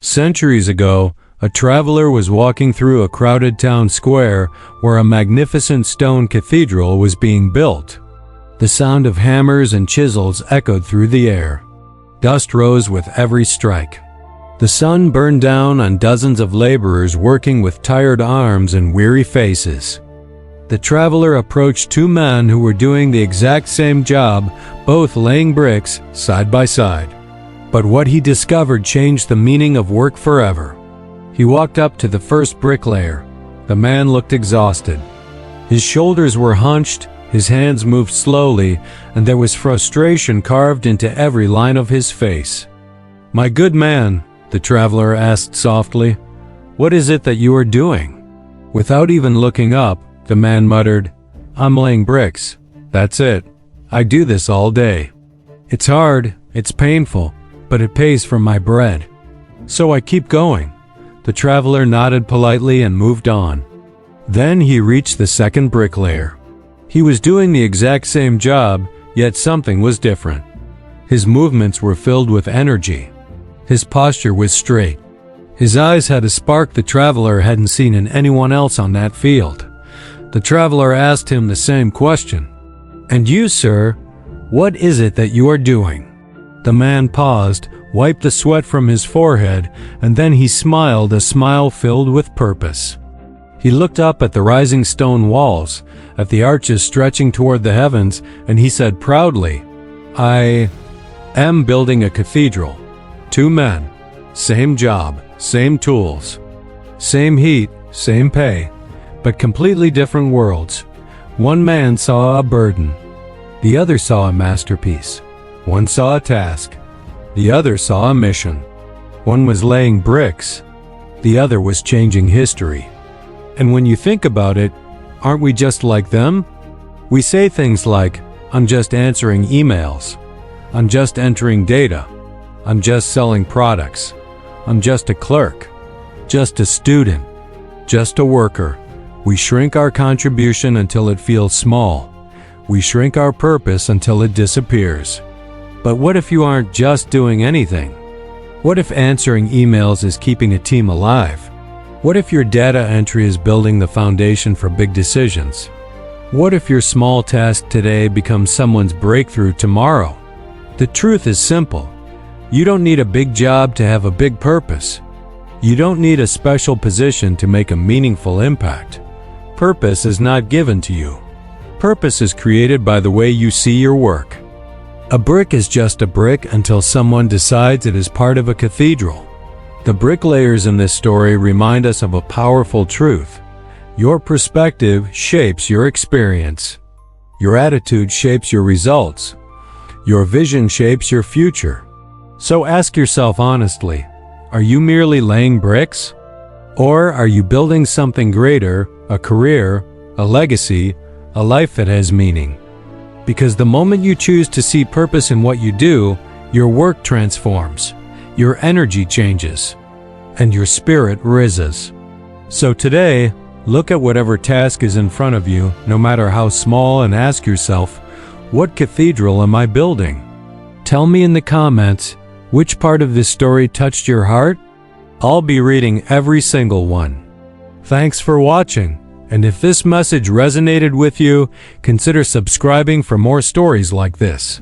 Centuries ago, a traveler was walking through a crowded town square where a magnificent stone cathedral was being built. The sound of hammers and chisels echoed through the air. Dust rose with every strike. The sun burned down on dozens of laborers working with tired arms and weary faces. The traveler approached two men who were doing the exact same job, both laying bricks side by side. But what he discovered changed the meaning of work forever. He walked up to the first bricklayer. The man looked exhausted. His shoulders were hunched, his hands moved slowly, and there was frustration carved into every line of his face. "My good man," the traveler asked softly, "what is it that you are doing?" Without even looking up, the man muttered, "I'm laying bricks. That's it. I do this all day. It's hard, it's painful, but it pays for my bread. So I keep going." The traveler nodded politely and moved on. Then he reached the second bricklayer. He was doing the exact same job, yet something was different. His movements were filled with energy. His posture was straight. His eyes had a spark the traveler hadn't seen in anyone else on that field. The traveler asked him the same question. "And you, sir, what is it that you are doing?" The man paused, wiped the sweat from his forehead, and then he smiled a smile filled with purpose. He looked up at the rising stone walls, at the arches stretching toward the heavens, and he said proudly, "I am building a cathedral. Two men, same job, same tools, same heat, same pay, but completely different worlds. One man saw a burden. The other saw a masterpiece. One saw a task. The other saw a mission. One was laying bricks. The other was changing history." And when you think about it, aren't we just like them? We say things like, "I'm just answering emails. I'm just entering data. I'm just selling products. I'm just a clerk. Just a student. Just a worker." We shrink our contribution until it feels small. We shrink our purpose until it disappears. But what if you aren't just doing anything? What if answering emails is keeping a team alive? What if your data entry is building the foundation for big decisions? What if your small task today becomes someone's breakthrough tomorrow? The truth is simple. You don't need a big job to have a big purpose. You don't need a special position to make a meaningful impact. Purpose is not given to you. Purpose is created by the way you see your work. A brick is just a brick until someone decides it is part of a cathedral. The bricklayers in this story remind us of a powerful truth. Your perspective shapes your experience. Your attitude shapes your results. Your vision shapes your future. So ask yourself honestly, are you merely laying bricks? Or are you building something greater, a career, a legacy, a life that has meaning? Because the moment you choose to see purpose in what you do, your work transforms. Your energy changes, and your spirit rises. So today, look at whatever task is in front of you, no matter how small, and ask yourself, what cathedral am I building? Tell me in the comments, which part of this story touched your heart? I'll be reading every single one. Thanks for watching, and if this message resonated with you, consider subscribing for more stories like this.